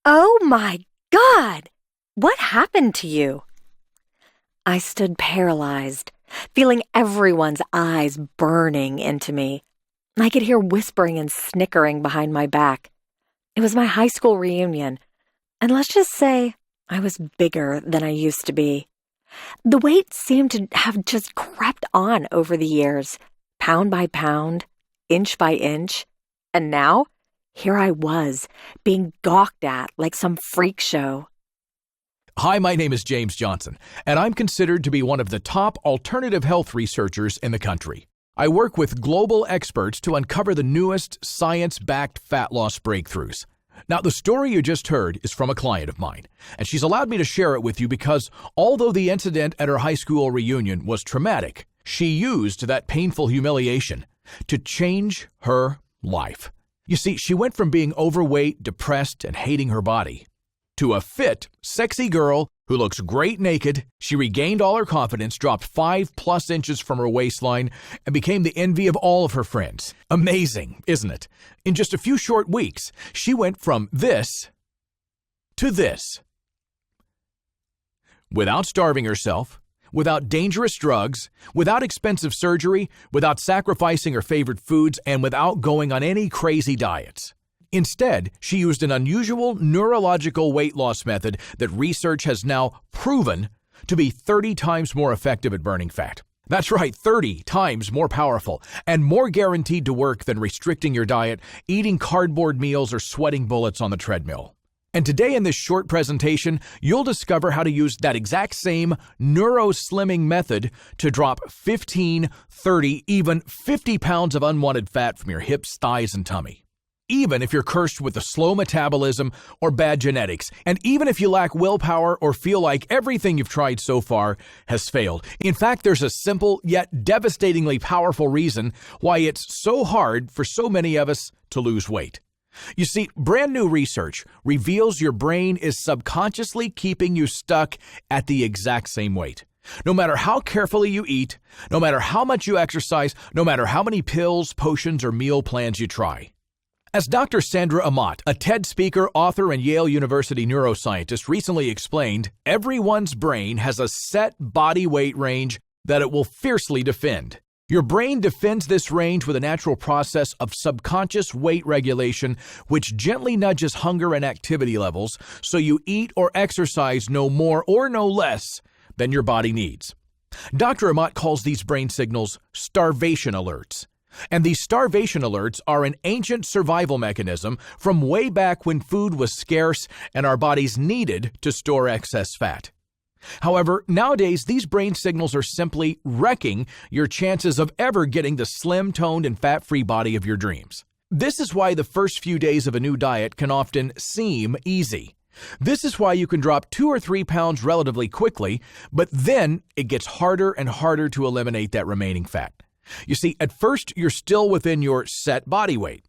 Oh my God! What happened to you? I stood paralyzed, feeling everyone's eyes burning into me. I could hear whispering and snickering behind my back. It was my high school reunion, and let's just say I was bigger than I used to be. The weight seemed to have just crept on over the years, pound by pound, inch by inch, and now here I was, being gawked at like some freak show. Hi, my name is James Johnson, and I'm considered to be one of the top alternative health researchers in the country. I work with global experts to uncover the newest science-backed fat loss breakthroughs. Now, the story you just heard is from a client of mine, and she's allowed me to share it with you because although the incident at her high school reunion was traumatic, she used that painful humiliation to change her life. You see, she went from being overweight, depressed, and hating her body to a fit, sexy girl who looks great naked. She regained all her confidence, dropped 5+ inches from her waistline, and became the envy of all of her friends. Amazing, isn't it? In just a few short weeks, she went from this to this. Without starving herself, without dangerous drugs, without expensive surgery, without sacrificing her favorite foods, and without going on any crazy diets. Instead, she used an unusual neurological weight loss method that research has now proven to be 30 times more effective at burning fat. That's right, 30 times more powerful and more guaranteed to work than restricting your diet, eating cardboard meals, or sweating bullets on the treadmill. And today in this short presentation, you'll discover how to use that exact same neuroslimming method to drop 15, 30, even 50 pounds of unwanted fat from your hips, thighs, and tummy. Even if you're cursed with a slow metabolism or bad genetics, and even if you lack willpower or feel like everything you've tried so far has failed. In fact, there's a simple yet devastatingly powerful reason why it's so hard for so many of us to lose weight. You see, brand new research reveals your brain is subconsciously keeping you stuck at the exact same weight. No matter how carefully you eat, no matter how much you exercise, no matter how many pills, potions, or meal plans you try. As Dr. Sandra Amat, a TED speaker, author, and Yale University neuroscientist recently explained, everyone's brain has a set body weight range that it will fiercely defend. Your brain defends this range with a natural process of subconscious weight regulation, which gently nudges hunger and activity levels so you eat or exercise no more or no less than your body needs. Dr. Amat calls these brain signals starvation alerts. And these starvation alerts are an ancient survival mechanism from way back when food was scarce and our bodies needed to store excess fat. However, nowadays, these brain signals are simply wrecking your chances of ever getting the slim-toned and fat-free body of your dreams. This is why the first few days of a new diet can often seem easy. This is why you can drop 2 or 3 pounds relatively quickly, but then it gets harder and harder to eliminate that remaining fat. You see, at first, you're still within your set body weight.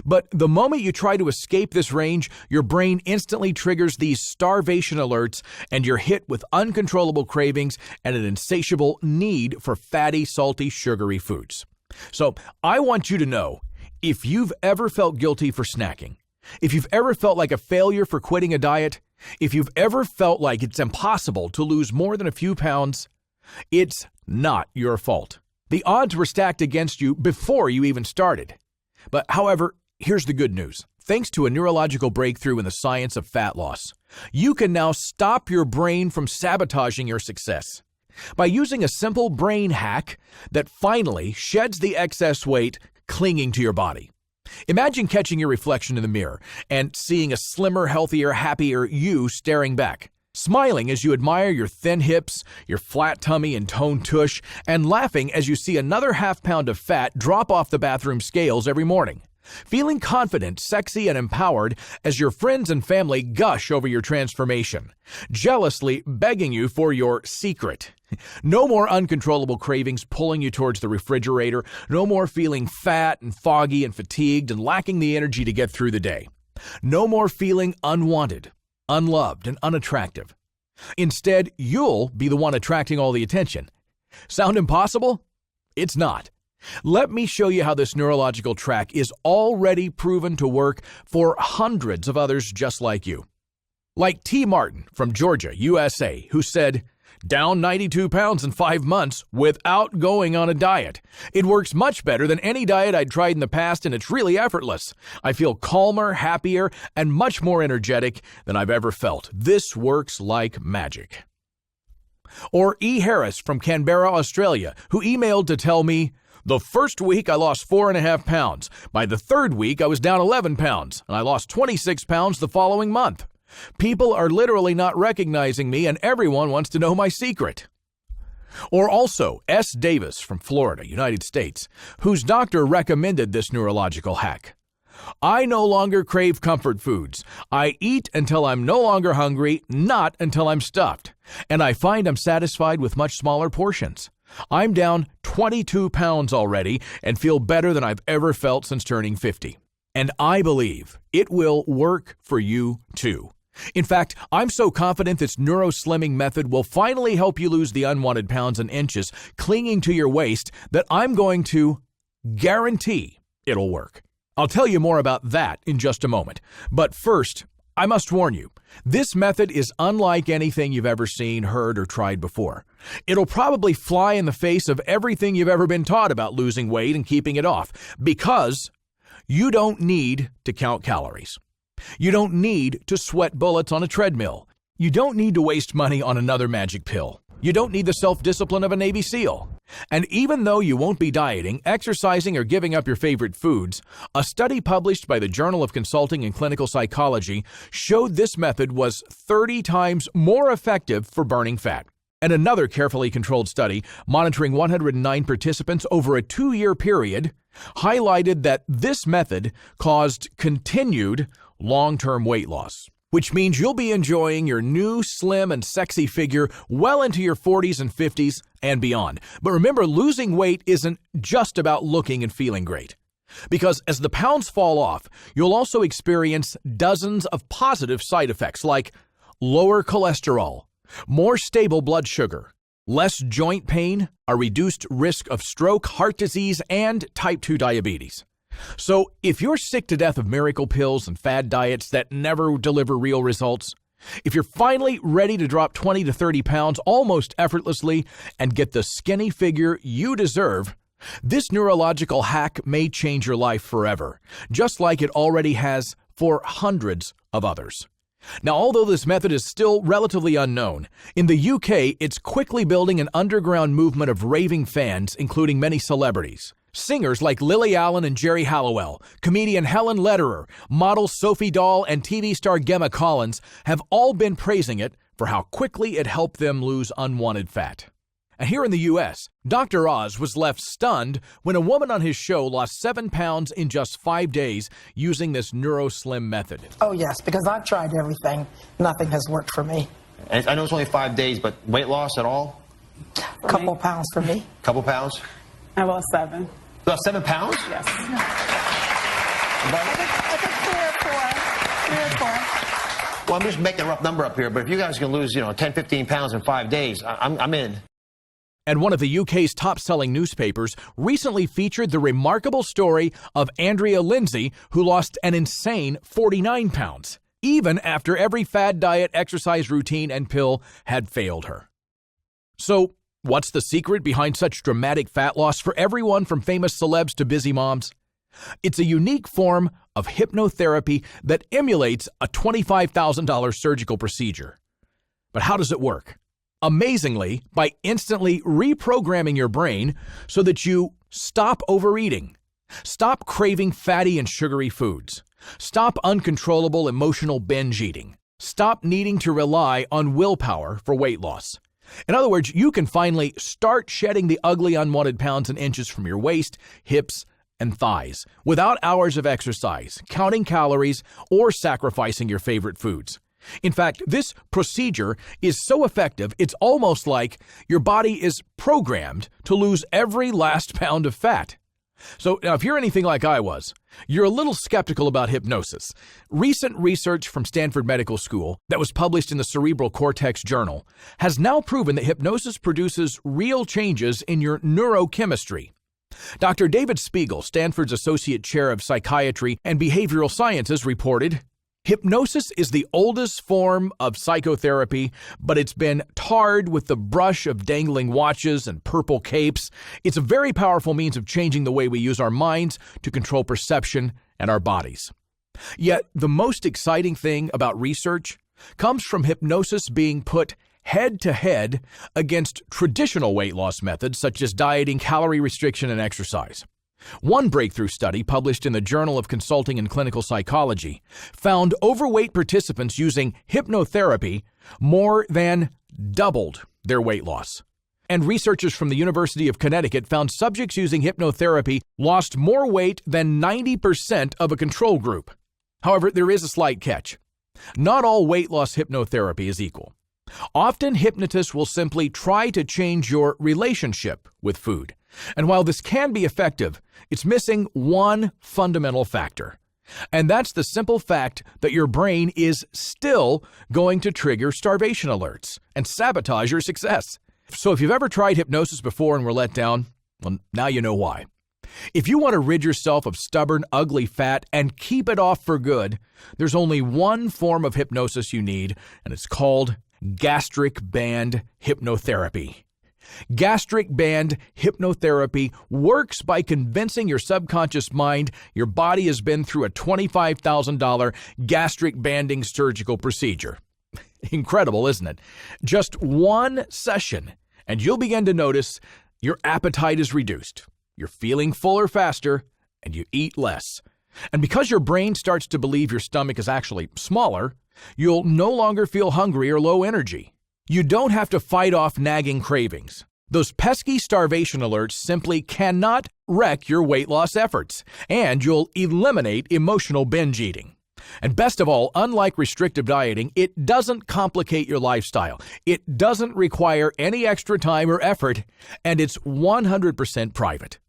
But the moment you try to escape this range, your brain instantly triggers these starvation alerts and you're hit with uncontrollable cravings and an insatiable need for fatty, salty, sugary foods. So I want you to know, if you've ever felt guilty for snacking, if you've ever felt like a failure for quitting a diet, if you've ever felt like it's impossible to lose more than a few pounds, it's not your fault. The odds were stacked against you before you even started. But however, here's the good news. Thanks to a neurological breakthrough in the science of fat loss, you can now stop your brain from sabotaging your success by using a simple brain hack that finally sheds the excess weight clinging to your body. Imagine catching your reflection in the mirror and seeing a slimmer, healthier, happier you staring back, smiling as you admire your thin hips, your flat tummy and toned tush, and laughing as you see another half pound of fat drop off the bathroom scales every morning. Feeling confident, sexy, and empowered as your friends and family gush over your transformation, jealously begging you for your secret. No more uncontrollable cravings pulling you towards the refrigerator. No more feeling fat and foggy and fatigued and lacking the energy to get through the day. No more feeling unwanted, unloved, and unattractive. Instead, you'll be the one attracting all the attention. Sound impossible? It's not. Let me show you how this neurological track is already proven to work for hundreds of others just like you. Like T. Martin from Georgia, USA, who said, "Down 92 pounds in 5 months without going on a diet. It works much better than any diet I'd tried in the past, and it's really effortless. I feel calmer, happier, and much more energetic than I've ever felt. This works like magic." Or E. Harris from Canberra, Australia, who emailed to tell me, "The first week I lost 4.5 pounds. By the third week I was down 11 pounds, and I lost 26 pounds the following month. People are literally not recognizing me, and everyone wants to know my secret." Or also S. Davis from Florida, United States, whose doctor recommended this neurological hack. "I no longer crave comfort foods. I eat until I'm no longer hungry, not until I'm stuffed. And I find I'm satisfied with much smaller portions. I'm down 22 pounds already and feel better than I've ever felt since turning 50. And I believe it will work for you too. In fact, I'm so confident this neuroslimming method will finally help you lose the unwanted pounds and inches clinging to your waist that I'm going to guarantee it'll work. I'll tell you more about that in just a moment. But first, I must warn you, this method is unlike anything you've ever seen, heard, or tried before. It'll probably fly in the face of everything you've ever been taught about losing weight and keeping it off, because you don't need to count calories. You don't need to sweat bullets on a treadmill. You don't need to waste money on another magic pill. You don't need the self-discipline of a Navy SEAL. And even though you won't be dieting, exercising, or giving up your favorite foods, a study published by the Journal of Consulting and Clinical Psychology showed this method was 30 times more effective for burning fat. And another carefully controlled study, monitoring 109 participants over a 2-year period, highlighted that this method caused continued long-term weight loss, which means you'll be enjoying your new slim and sexy figure well into your 40s and 50s and beyond. But remember, losing weight isn't just about looking and feeling great. Because as the pounds fall off, you'll also experience dozens of positive side effects like lower cholesterol, more stable blood sugar, less joint pain, a reduced risk of stroke, heart disease, and type 2 diabetes. So if you're sick to death of miracle pills and fad diets that never deliver real results, if you're finally ready to drop 20 to 30 pounds almost effortlessly and get the skinny figure you deserve, this neurological hack may change your life forever, just like it already has for hundreds of others. Now, although this method is still relatively unknown, in the UK, it's quickly building an underground movement of raving fans, including many celebrities. Singers like Lily Allen and Jerry Halliwell, comedian Helen Lederer, model Sophie Dahl, and TV star Gemma Collins have all been praising it for how quickly it helped them lose unwanted fat. And here in the U.S., Dr. Oz was left stunned when a woman on his show lost 7 pounds in just 5 days using this NeuroSlim method. Oh, yes, because I've tried everything. Nothing has worked for me. And I know it's only 5 days, but weight loss at all? A couple pounds for me. Couple pounds? I lost 7. About 7 pounds? Yes. I think 3 or 4. Well, I'm just making a rough number up here, but if you guys can lose, 10, 15 pounds in 5 days, I'm in. And one of the UK's top-selling newspapers recently featured the remarkable story of Andrea Lindsay, who lost an insane 49 pounds, even after every fad diet, exercise routine, and pill had failed her. So, what's the secret behind such dramatic fat loss for everyone from famous celebs to busy moms? It's a unique form of hypnotherapy that emulates a $25,000 surgical procedure. But how does it work? Amazingly, by instantly reprogramming your brain so that you stop overeating, stop craving fatty and sugary foods, stop uncontrollable emotional binge eating, stop needing to rely on willpower for weight loss. In other words, you can finally start shedding the ugly unwanted pounds and inches from your waist, hips, and thighs without hours of exercise, counting calories, or sacrificing your favorite foods. In fact, this procedure is so effective, it's almost like your body is programmed to lose every last pound of fat. So now, if you're anything like I was, you're a little skeptical about hypnosis. Recent research from Stanford Medical School that was published in the Cerebral Cortex Journal has now proven that hypnosis produces real changes in your neurochemistry. Dr. David Spiegel, Stanford's Associate Chair of Psychiatry and Behavioral Sciences, reported, "Hypnosis is the oldest form of psychotherapy, but it's been tarred with the brush of dangling watches and purple capes. It's a very powerful means of changing the way we use our minds to control perception and our bodies." Yet, the most exciting thing about research comes from hypnosis being put head-to-head against traditional weight loss methods such as dieting, calorie restriction, and exercise. One breakthrough study published in the Journal of Consulting and Clinical Psychology found overweight participants using hypnotherapy more than doubled their weight loss. And researchers from the University of Connecticut found subjects using hypnotherapy lost more weight than 90% of a control group. However, there is a slight catch. Not all weight loss hypnotherapy is equal. Often, hypnotists will simply try to change your relationship with food. And while this can be effective, it's missing one fundamental factor. And that's the simple fact that your brain is still going to trigger starvation alerts and sabotage your success. So if you've ever tried hypnosis before and were let down, well, now you know why. If you want to rid yourself of stubborn, ugly fat and keep it off for good, there's only one form of hypnosis you need, and it's called gastric band hypnotherapy. Gastric band hypnotherapy works by convincing your subconscious mind your body has been through a $25,000 gastric banding surgical procedure. Incredible, isn't it? Just one session, and you'll begin to notice your appetite is reduced, you're feeling fuller faster, and you eat less. And because your brain starts to believe your stomach is actually smaller, you'll no longer feel hungry or low energy. You don't have to fight off nagging cravings. Those pesky starvation alerts simply cannot wreck your weight loss efforts, and you'll eliminate emotional binge eating. And best of all, unlike restrictive dieting, it doesn't complicate your lifestyle. It doesn't require any extra time or effort, and it's 100% private.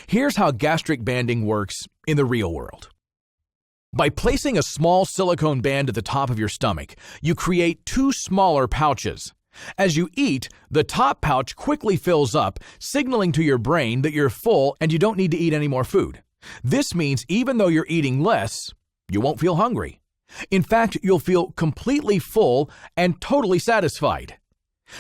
Here's how gastric banding works in the real world. By placing a small silicone band at the top of your stomach, you create two smaller pouches. As you eat, the top pouch quickly fills up, signaling to your brain that you're full and you don't need to eat any more food. This means even though you're eating less, you won't feel hungry. In fact, you'll feel completely full and totally satisfied.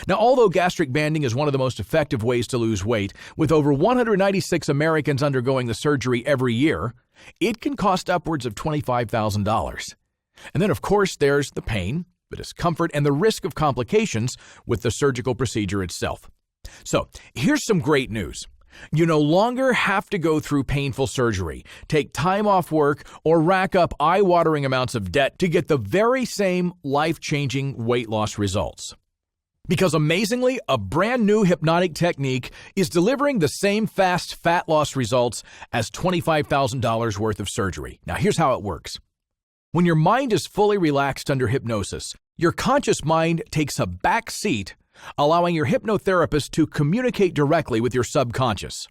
Now, although gastric banding is one of the most effective ways to lose weight, with over 196 Americans undergoing the surgery every year, it can cost upwards of $25,000. And then, of course, there's the pain, the discomfort, and the risk of complications with the surgical procedure itself. So, here's some great news. You no longer have to go through painful surgery, take time off work, or rack up eye-watering amounts of debt to get the very same life-changing weight loss results. Because amazingly, a brand new hypnotic technique is delivering the same fast fat loss results as $25,000 worth of surgery. Now, here's how it works. When your mind is fully relaxed under hypnosis, your conscious mind takes a back seat, allowing your hypnotherapist to communicate directly with your subconscious.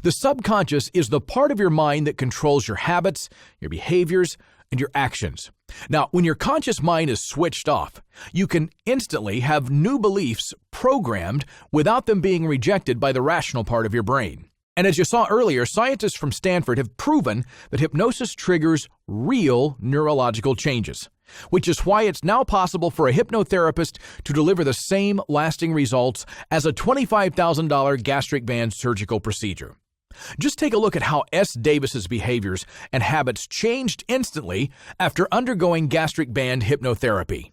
The subconscious is the part of your mind that controls your habits, your behaviors, and your actions. Now, when your conscious mind is switched off, you can instantly have new beliefs programmed without them being rejected by the rational part of your brain. And as you saw earlier, scientists from Stanford have proven that hypnosis triggers real neurological changes, which is why it's now possible for a hypnotherapist to deliver the same lasting results as a $25,000 gastric band surgical procedure. Just take a look at how S. Davis's behaviors and habits changed instantly after undergoing gastric band hypnotherapy.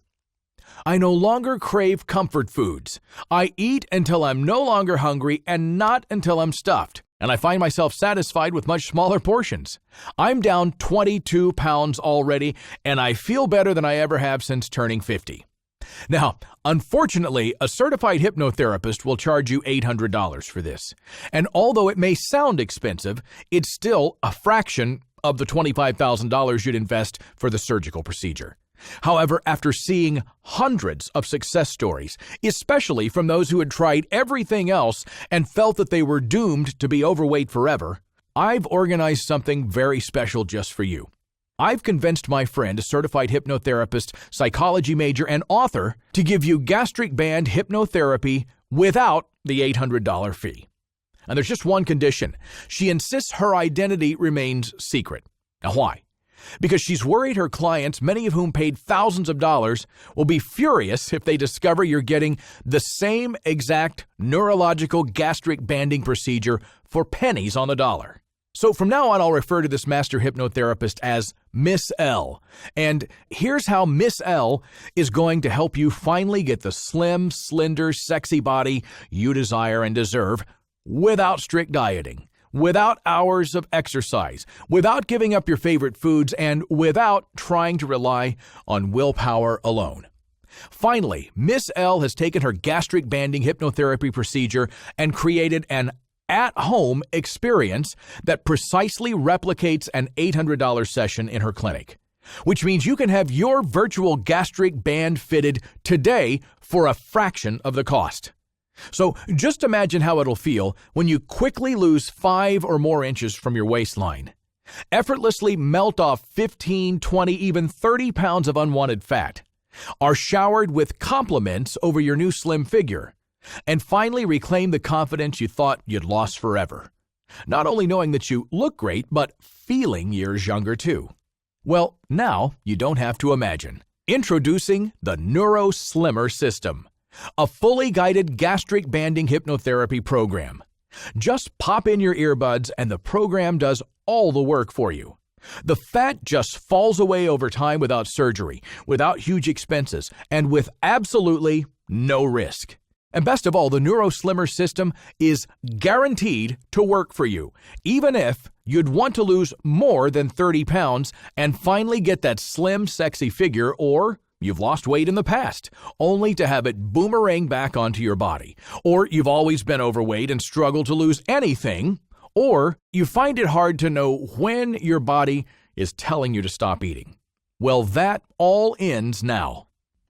I no longer crave comfort foods. I eat until I'm no longer hungry and not until I'm stuffed, and I find myself satisfied with much smaller portions. I'm down 22 pounds already, and I feel better than I ever have since turning 50. Now, unfortunately, a certified hypnotherapist will charge you $800 for this. And although it may sound expensive, it's still a fraction of the $25,000 you'd invest for the surgical procedure. However, after seeing hundreds of success stories, especially from those who had tried everything else and felt that they were doomed to be overweight forever, I've organized something very special just for you. I've convinced my friend, a certified hypnotherapist, psychology major, and author, to give you gastric band hypnotherapy without the $800 fee. And there's just one condition. She insists her identity remains secret. Now, why? Because she's worried her clients, many of whom paid thousands of dollars, will be furious if they discover you're getting the same exact neurological gastric banding procedure for pennies on the dollar. So from now on, I'll refer to this master hypnotherapist as Miss L. And here's how Miss L is going to help you finally get the slim, slender, sexy body you desire and deserve without strict dieting, without hours of exercise, without giving up your favorite foods, and without trying to rely on willpower alone. Finally, Miss L has taken her gastric banding hypnotherapy procedure and created an at-home experience that precisely replicates an $800 session in her clinic, which means you can have your virtual gastric band fitted today for a fraction of the cost. So just imagine how it'll feel when you quickly lose 5 or more inches from your waistline, effortlessly melt off 15, 20, even 30 pounds of unwanted fat, are showered with compliments over your new slim figure, and finally reclaim the confidence you thought you'd lost forever. Not only knowing that you look great, but feeling years younger too. Well, now you don't have to imagine. Introducing the NeuroSlimmer system, a fully guided gastric banding hypnotherapy program. Just pop in your earbuds and the program does all the work for you. The fat just falls away over time without surgery, without huge expenses, and with absolutely no risk. And best of all, the NeuroSlimmer system is guaranteed to work for you, even if you'd want to lose more than 30 pounds and finally get that slim, sexy figure, or you've lost weight in the past, only to have it boomerang back onto your body, or you've always been overweight and struggle to lose anything, or you find it hard to know when your body is telling you to stop eating. Well, that all ends now.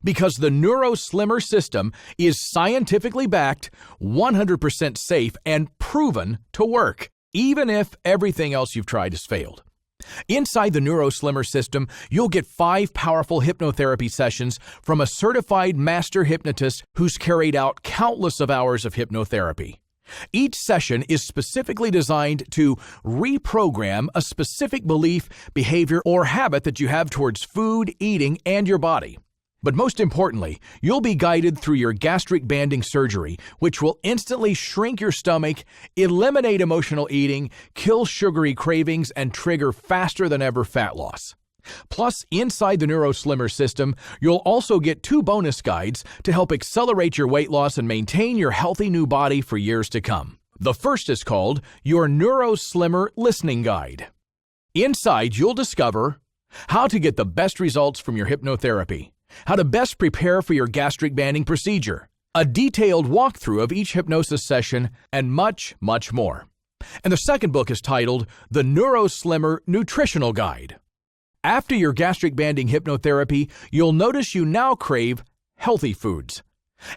Because the NeuroSlimmer system is scientifically backed, 100% safe, and proven to work, even if everything else you've tried has failed. Inside the NeuroSlimmer system, you'll get 5 powerful hypnotherapy sessions from a certified master hypnotist who's carried out countless of hours of hypnotherapy. Each session is specifically designed to reprogram a specific belief, behavior, or habit that you have towards food, eating, and your body. But most importantly, you'll be guided through your gastric banding surgery, which will instantly shrink your stomach, eliminate emotional eating, kill sugary cravings, and trigger faster than ever fat loss. Plus, inside the NeuroSlimmer system, you'll also get 2 bonus guides to help accelerate your weight loss and maintain your healthy new body for years to come. The first is called your NeuroSlimmer Listening Guide. Inside, you'll discover how to get the best results from your hypnotherapy, how to best prepare for your gastric banding procedure, a detailed walkthrough of each hypnosis session, and much, much more. And the second book is titled The NeuroSlimmer Nutritional Guide. After your gastric banding hypnotherapy, you'll notice you now crave healthy foods.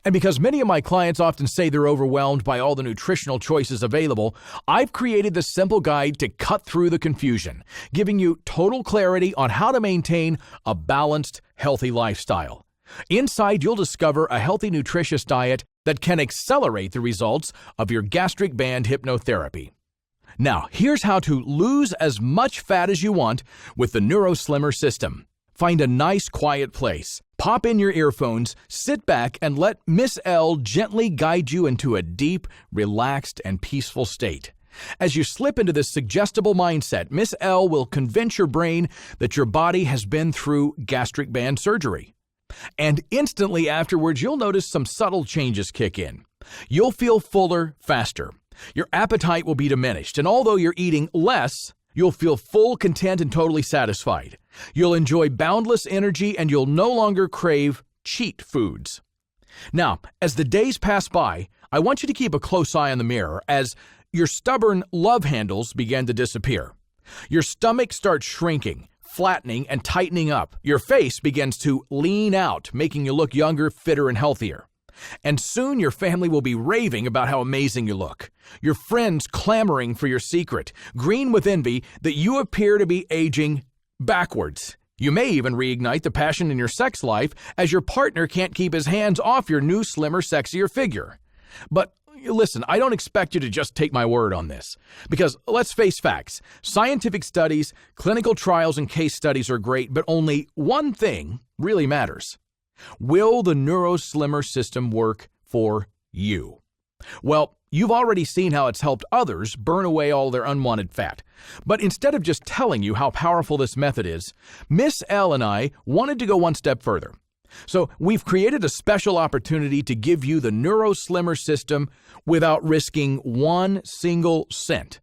And because many of my clients often say they're overwhelmed by all the nutritional choices available, I've created this simple guide to cut through the confusion, giving you total clarity on how to maintain a balanced, healthy lifestyle. Inside, you'll discover a healthy, nutritious diet that can accelerate the results of your gastric band hypnotherapy. Now, here's how to lose as much fat as you want with the NeuroSlimmer system. Find a nice, quiet place. Pop in your earphones, sit back, and let Miss L gently guide you into a deep, relaxed, and peaceful state. As you slip into this suggestible mindset, Miss L will convince your brain that your body has been through gastric band surgery. And instantly afterwards, you'll notice some subtle changes kick in. You'll feel fuller faster. Your appetite will be diminished, and although you're eating less, you'll feel full, content, and totally satisfied. You'll enjoy boundless energy, and you'll no longer crave cheat foods. Now, as the days pass by, I want you to keep a close eye on the mirror as your stubborn love handles begin to disappear. Your stomach starts shrinking, flattening, and tightening up. Your face begins to lean out, making you look younger, fitter, and healthier. And soon your family will be raving about how amazing you look. Your friends clamoring for your secret, green with envy that you appear to be aging backwards. You may even reignite the passion in your sex life as your partner can't keep his hands off your new, slimmer, sexier figure. But Listen, I don't expect you to just take my word on this. Because let's face facts. Scientific studies, clinical trials, and case studies are great, but only one thing really matters. Will the NeuroSlimmer system work for you? Well, you've already seen how it's helped others burn away all their unwanted fat. But instead of just telling you how powerful this method is, Miss L and I wanted to go one step further. So we've created a special opportunity to give you the NeuroSlimmer system without risking 1 single cent.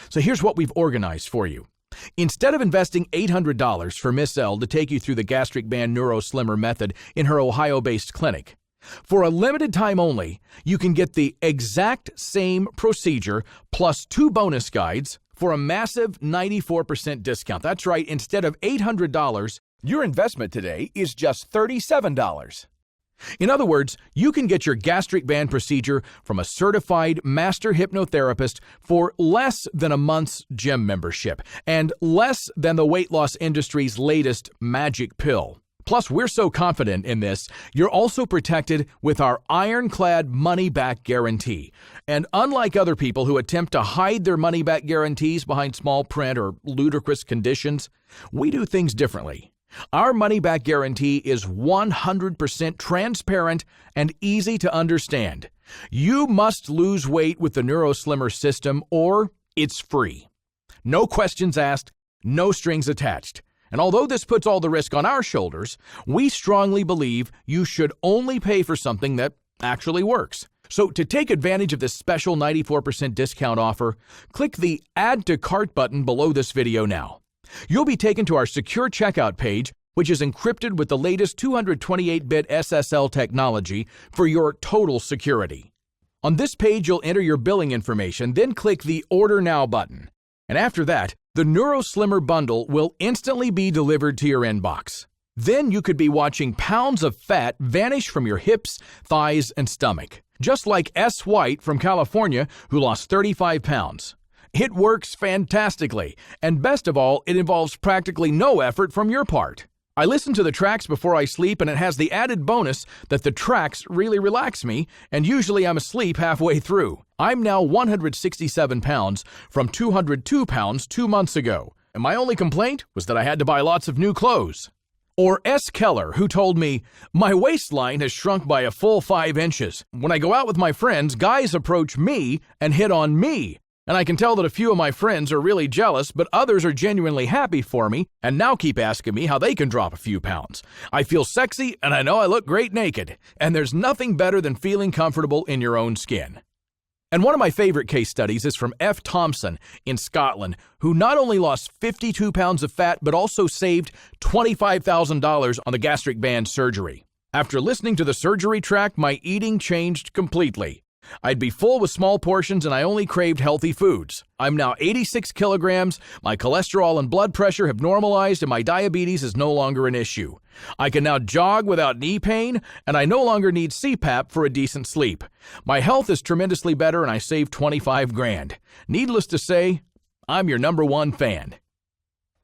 So here's what we've organized for you. Instead of investing $800 for Miss L to take you through the gastric band NeuroSlimmer method in her Ohio-based clinic, for a limited time only, you can get the exact same procedure plus 2 bonus guides for a massive 94% discount. That's right, instead of $800, your investment today is just $37. In other words, you can get your gastric band procedure from a certified master hypnotherapist for less than a month's gym membership and less than the weight loss industry's latest magic pill. Plus, we're so confident in this, you're also protected with our ironclad money-back guarantee. And unlike other people who attempt to hide their money-back guarantees behind small print or ludicrous conditions, we do things differently. Our money-back guarantee is 100% transparent and easy to understand. You must lose weight with the NeuroSlimmer system or it's free. No questions asked, no strings attached. And although this puts all the risk on our shoulders, we strongly believe you should only pay for something that actually works. So to take advantage of this special 94% discount offer, click the Add to Cart button below this video now. You'll be taken to our secure checkout page, which is encrypted with the latest 228-bit SSL technology for your total security. On this page, you'll enter your billing information, then click the Order Now button. And after that, the NeuroSlimmer bundle will instantly be delivered to your inbox. Then you could be watching pounds of fat vanish from your hips, thighs, and stomach. Just like S. White from California, who lost 35 pounds. It works fantastically, and best of all, it involves practically no effort from your part. I listen to the tracks before I sleep, and it has the added bonus that the tracks really relax me, and usually I'm asleep halfway through. I'm now 167 pounds from 202 pounds 2 months ago, and my only complaint was that I had to buy lots of new clothes. Or S. Keller, who told me, my waistline has shrunk by a full 5 inches. When I go out with my friends, guys approach me and hit on me. And I can tell that a few of my friends are really jealous, but others are genuinely happy for me and now keep asking me how they can drop a few pounds. I feel sexy and I know I look great naked. And there's nothing better than feeling comfortable in your own skin. And one of my favorite case studies is from F. Thompson in Scotland, who not only lost 52 pounds of fat, but also saved $25,000 on the gastric band surgery. After listening to the surgery track, my eating changed completely. I'd be full with small portions and I only craved healthy foods. I'm now 86 kilograms, my cholesterol and blood pressure have normalized, and my diabetes is no longer an issue. I can now jog without knee pain, and I no longer need CPAP for a decent sleep. My health is tremendously better and I saved 25 grand. Needless to say, I'm your #1 fan.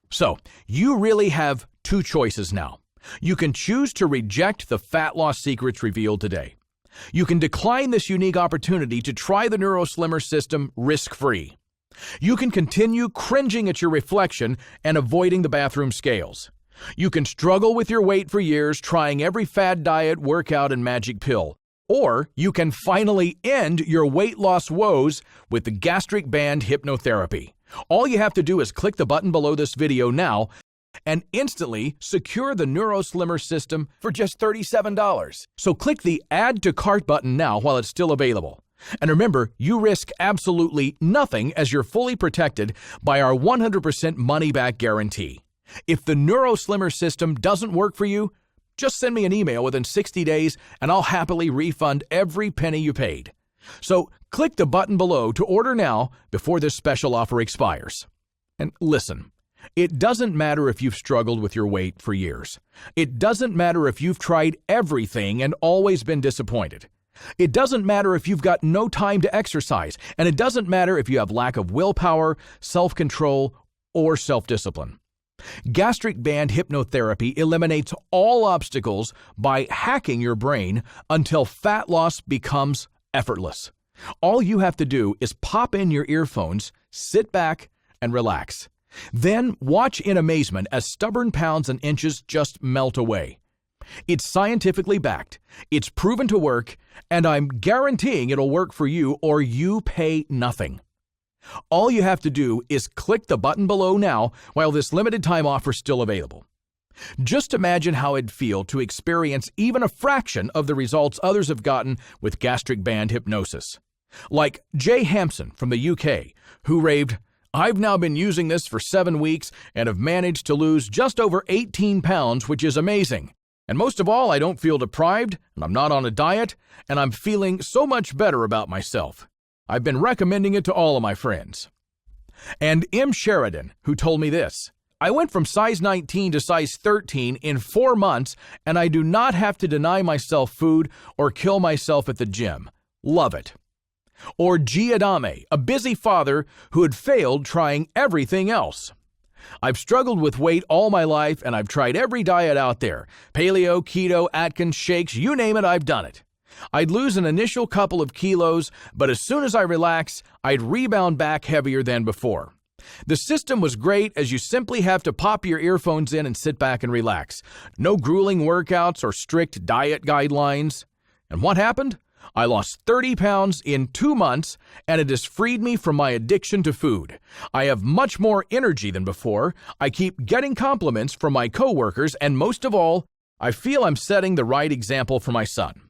So, you really have 2 choices now. You can choose to reject the fat loss secrets revealed today. You can decline this unique opportunity to try the NeuroSlimmer system risk-free. You can continue cringing at your reflection and avoiding the bathroom scales. You can struggle with your weight for years, trying every fad diet, workout, and magic pill. Or you can finally end your weight loss woes with the gastric band hypnotherapy. All you have to do is click the button below this video now and instantly secure the NeuroSlimmer system for just $37. So click the Add to Cart button now while it's still available. And remember, you risk absolutely nothing as you're fully protected by our 100% money-back guarantee. If the NeuroSlimmer system doesn't work for you, just send me an email within 60 days and I'll happily refund every penny you paid. So click the button below to order now before this special offer expires. And listen, it doesn't matter if you've struggled with your weight for years. It doesn't matter if you've tried everything and always been disappointed. It doesn't matter if you've got no time to exercise, and it doesn't matter if you have lack of willpower, self-control, or self-discipline. Gastric band hypnotherapy eliminates all obstacles by hacking your brain until fat loss becomes effortless. All you have to do is pop in your earphones, sit back, and relax. Then watch in amazement as stubborn pounds and inches just melt away. It's scientifically backed, it's proven to work, and I'm guaranteeing it'll work for you or you pay nothing. All you have to do is click the button below now while this limited time offer is still available. Just imagine how it'd feel to experience even a fraction of the results others have gotten with gastric band hypnosis. Like Jay Hampson from the UK, who raved, "I've now been using this for 7 weeks and have managed to lose just over 18 pounds, which is amazing. And most of all, I don't feel deprived, and I'm not on a diet, and I'm feeling so much better about myself. I've been recommending it to all of my friends." And M. Sheridan, who told me this, "I went from size 19 to size 13 in 4 months, and I do not have to deny myself food or kill myself at the gym. Love it." Or G. Adame, a busy father who had failed trying everything else. "I've struggled with weight all my life, and I've tried every diet out there. Paleo, keto, Atkins, shakes, you name it, I've done it. I'd lose an initial couple of kilos, but as soon as I relax, I'd rebound back heavier than before. The system was great, as you simply have to pop your earphones in and sit back and relax. No grueling workouts or strict diet guidelines. And what happened? I lost 30 pounds in 2 months, and it has freed me from my addiction to food. I have much more energy than before. I keep getting compliments from my coworkers, and most of all, I feel I'm setting the right example for my son."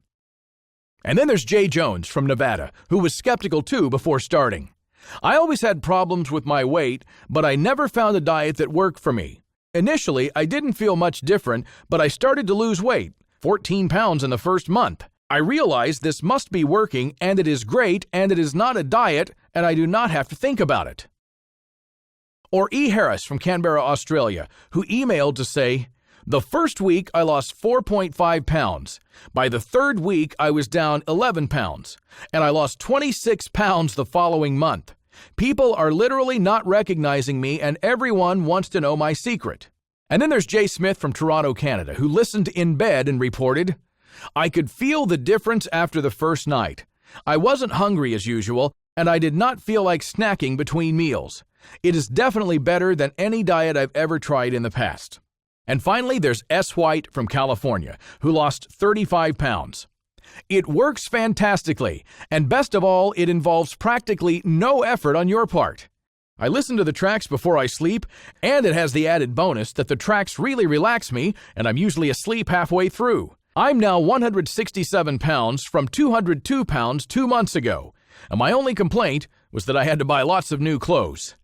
And then there's Jay Jones from Nevada, who was skeptical too before starting. "I always had problems with my weight, but I never found a diet that worked for me. Initially, I didn't feel much different, but I started to lose weight, 14 pounds in the first month. I realized this must be working, and it is great, and it is not a diet, and I do not have to think about it." Or E. Harris from Canberra, Australia, who emailed to say, "The first week I lost 4.5 pounds. By the third week I was down 11 pounds, and I lost 26 pounds the following month. People are literally not recognizing me, and everyone wants to know my secret." And then there's Jay Smith from Toronto, Canada, who listened in bed and reported, "I could feel the difference after the first night. I wasn't hungry as usual, and I did not feel like snacking between meals. It is definitely better than any diet I've ever tried in the past." And finally, there's S. White from California, who lost 35 pounds. "It works fantastically, and best of all, it involves practically no effort on your part. I listen to the tracks before I sleep, and it has the added bonus that the tracks really relax me, and I'm usually asleep halfway through. I'm now 167 pounds from 202 pounds 2 months ago, and my only complaint was that I had to buy lots of new clothes."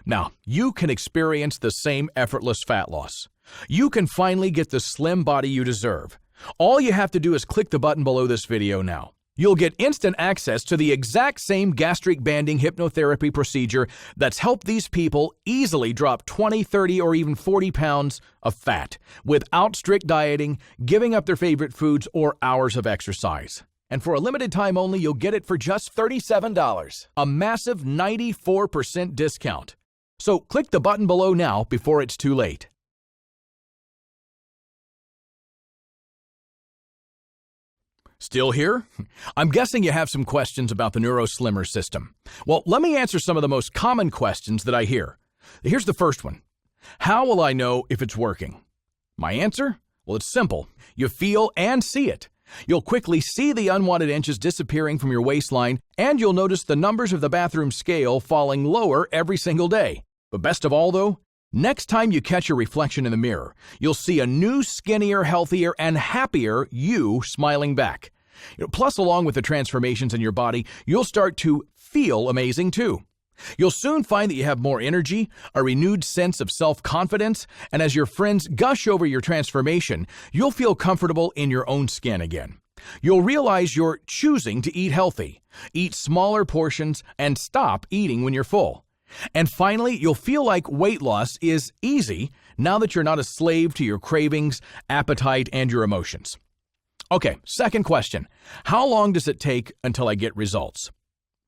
Now, you can experience the same effortless fat loss. You can finally get the slim body you deserve. All you have to do is click the button below this video now. You'll get instant access to the exact same gastric banding hypnotherapy procedure that's helped these people easily drop 20, 30, or even 40 pounds of fat without strict dieting, giving up their favorite foods, or hours of exercise. And for a limited time only, you'll get it for just $37, a massive 94% discount. So click the button below now before it's too late. Still here? I'm guessing you have some questions about the NeuroSlimmer system. Well, let me answer some of the most common questions that I hear. Here's the first one. How will I know if it's working? My answer? Well, it's simple. You feel and see it. You'll quickly see the unwanted inches disappearing from your waistline, and you'll notice the numbers of the bathroom scale falling lower every single day. But best of all, though, next time you catch your reflection in the mirror, you'll see a new, skinnier, healthier, and happier you smiling back. Plus, along with the transformations in your body, you'll start to feel amazing too. You'll soon find that you have more energy, a renewed sense of self-confidence, and as your friends gush over your transformation, you'll feel comfortable in your own skin again. You'll realize you're choosing to eat healthy, eat smaller portions, and stop eating when you're full. And finally, you'll feel like weight loss is easy now that you're not a slave to your cravings, appetite, and your emotions. Okay, second question. How long does it take until I get results?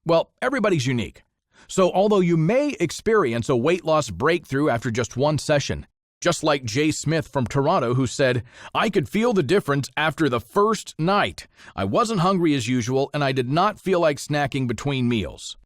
Well, everybody's unique. So although you may experience a weight loss breakthrough after just one session, Just like Jay Smith from Toronto, who said, "I could feel the difference after the first night. I wasn't hungry as usual, and I did not feel like snacking between meals."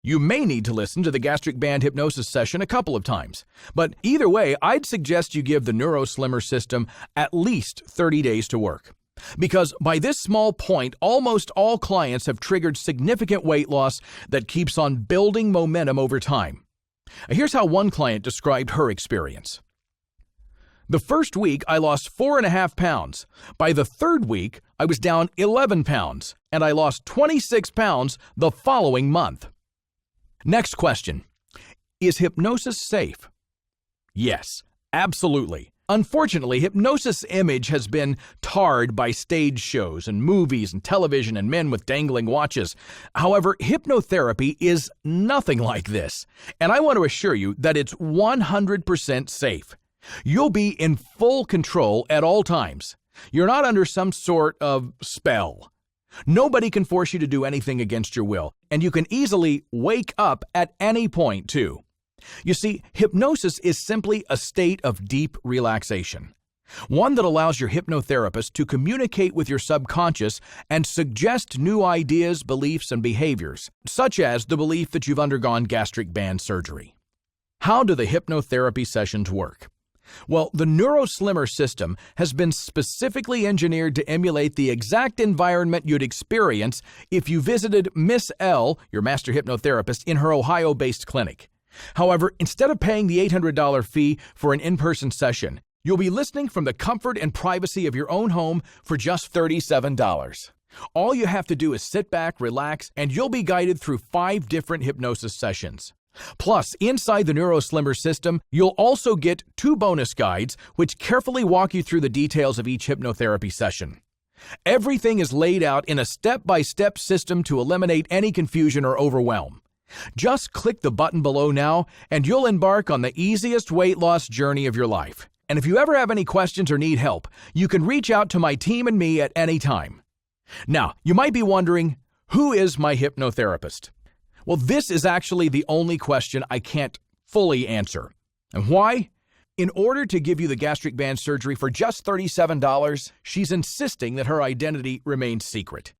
You may need to listen to the gastric band hypnosis session a couple of times, but either way, I'd suggest you give the NeuroSlimmer system at least 30 days to work. Because by this small point, almost all clients have triggered significant weight loss that keeps on building momentum over time. Here's how one client described her experience. The first week, I lost 4.5 pounds. By the third week, I was down 11 pounds, and I lost 26 pounds the following month. Next question. Is hypnosis safe? Yes, absolutely. Unfortunately, hypnosis image has been tarred by stage shows and movies and television and men with dangling watches. However, hypnotherapy is nothing like this, and I want to assure you that it's 100% safe. You'll be in full control at all times. You're not under some sort of spell. Nobody can force you to do anything against your will, and you can easily wake up at any point, too. You see, hypnosis is simply a state of deep relaxation, one that allows your hypnotherapist to communicate with your subconscious and suggest new ideas, beliefs, and behaviors, such as the belief that you've undergone gastric band surgery. How do the hypnotherapy sessions work? Well, the NeuroSlimmer system has been specifically engineered to emulate the exact environment you'd experience if you visited Miss L, your master hypnotherapist, in her Ohio-based clinic. However, instead of paying the $800 fee for an in-person session, you'll be listening from the comfort and privacy of your own home for just $37. All you have to do is sit back, relax, and you'll be guided through 5 different hypnosis sessions. Plus, inside the NeuroSlimmer system, you'll also get 2 bonus guides which carefully walk you through the details of each hypnotherapy session. Everything is laid out in a step-by-step system to eliminate any confusion or overwhelm. Just click the button below now, and you'll embark on the easiest weight loss journey of your life. And if you ever have any questions or need help, you can reach out to my team and me at any time. Now, you might be wondering, who is my hypnotherapist? Well, this is actually the only question I can't fully answer. And why? In order to give you the gastric band surgery for just $37, she's insisting that her identity remains secret.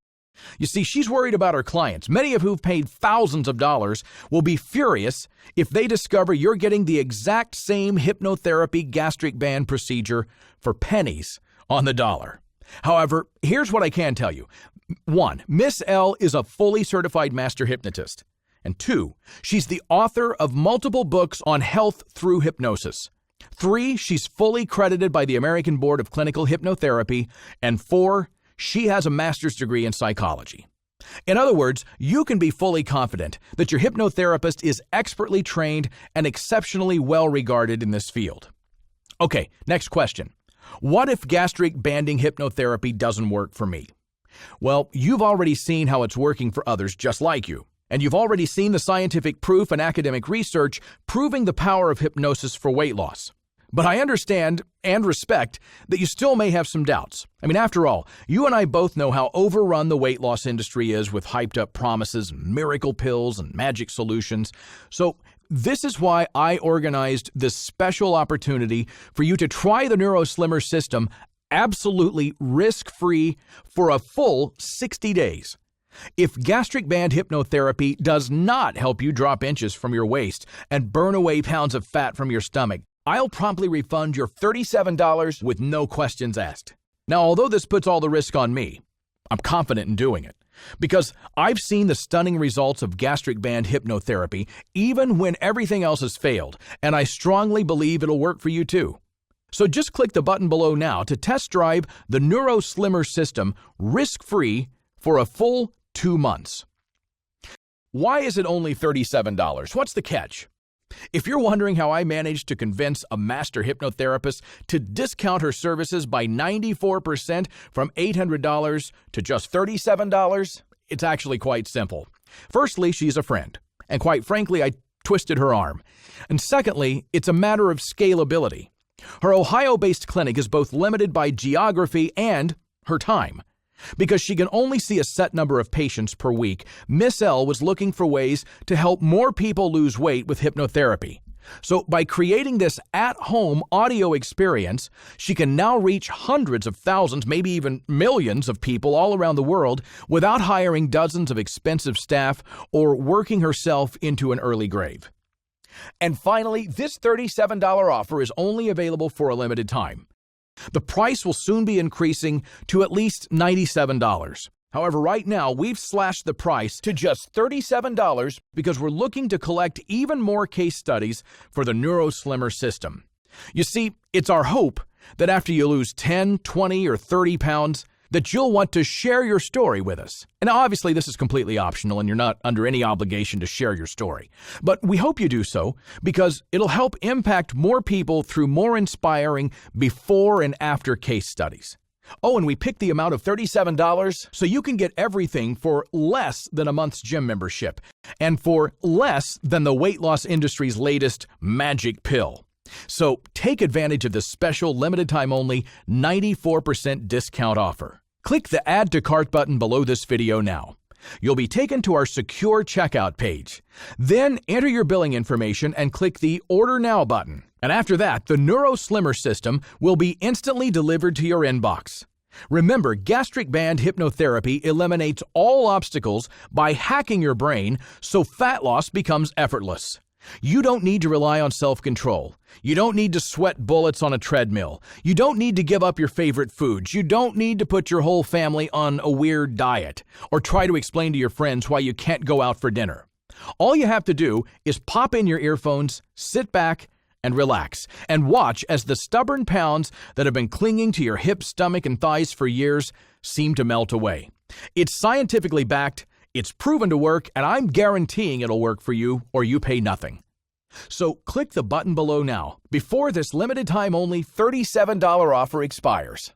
You see, she's worried about her clients, many of who've paid thousands of dollars, will be furious if they discover you're getting the exact same hypnotherapy gastric band procedure for pennies on the dollar. However, here's what I can tell you. 1, Miss L is a fully certified master hypnotist. And 2, she's the author of multiple books on health through hypnosis. 3, she's fully credited by the American Board of Clinical Hypnotherapy. And 4, she has a master's degree in psychology. In other words, you can be fully confident that your hypnotherapist is expertly trained and exceptionally well regarded in this field. Okay, next question. What if gastric banding hypnotherapy doesn't work for me? Well, you've already seen how it's working for others just like you. And you've already seen the scientific proof and academic research proving the power of hypnosis for weight loss. But I understand and respect that you still may have some doubts. I mean, after all, you and I both know how overrun the weight loss industry is with hyped-up promises, miracle pills, and magic solutions. So this is why I organized this special opportunity for you to try the NeuroSlimmer system absolutely risk-free for a full 60 days. If gastric band hypnotherapy does not help you drop inches from your waist and burn away pounds of fat from your stomach, I'll promptly refund your $37 with no questions asked. Now, although this puts all the risk on me, I'm confident in doing it because I've seen the stunning results of gastric band hypnotherapy even when everything else has failed, and I strongly believe it'll work for you too. So just click the button below now to test drive the NeuroSlimmer system risk-free for a full 2 months. Why is it only $37? What's the catch? If you're wondering how I managed to convince a master hypnotherapist to discount her services by 94% from $800 to just $37, it's actually quite simple. Firstly, she's a friend, and quite frankly, I twisted her arm. And secondly, it's a matter of scalability. Her Ohio-based clinic is both limited by geography and her time. Because she can only see a set number of patients per week, Miss L was looking for ways to help more people lose weight with hypnotherapy. So by creating this at-home audio experience, she can now reach hundreds of thousands, maybe even millions of people all around the world without hiring dozens of expensive staff or working herself into an early grave. And finally, this $37 offer is only available for a limited time. The price will soon be increasing to at least $97. However, right now, we've slashed the price to just $37 because we're looking to collect even more case studies for the NeuroSlimmer system. You see, it's our hope that after you lose 10, 20, or 30 pounds, that you'll want to share your story with us. And obviously, this is completely optional and you're not under any obligation to share your story. But we hope you do so because it'll help impact more people through more inspiring before and after case studies. Oh, and we picked the amount of $37 so you can get everything for less than a month's gym membership and for less than the weight loss industry's latest magic pill. So take advantage of this special limited time only 94% discount offer. Click the Add to Cart button below this video now. You'll be taken to our secure checkout page. Then enter your billing information and click the Order Now button. And after that, the NeuroSlimmer system will be instantly delivered to your inbox. Remember, gastric band hypnotherapy eliminates all obstacles by hacking your brain so fat loss becomes effortless. You don't need to rely on self-control. You don't need to sweat bullets on a treadmill. You don't need to give up your favorite foods. You don't need to put your whole family on a weird diet or try to explain to your friends why you can't go out for dinner. All you have to do is pop in your earphones, sit back, and relax, and watch as the stubborn pounds that have been clinging to your hips, stomach, and thighs for years seem to melt away. It's scientifically backed, it's proven to work, and I'm guaranteeing it'll work for you or you pay nothing. So click the button below now before this limited time only $37 offer expires.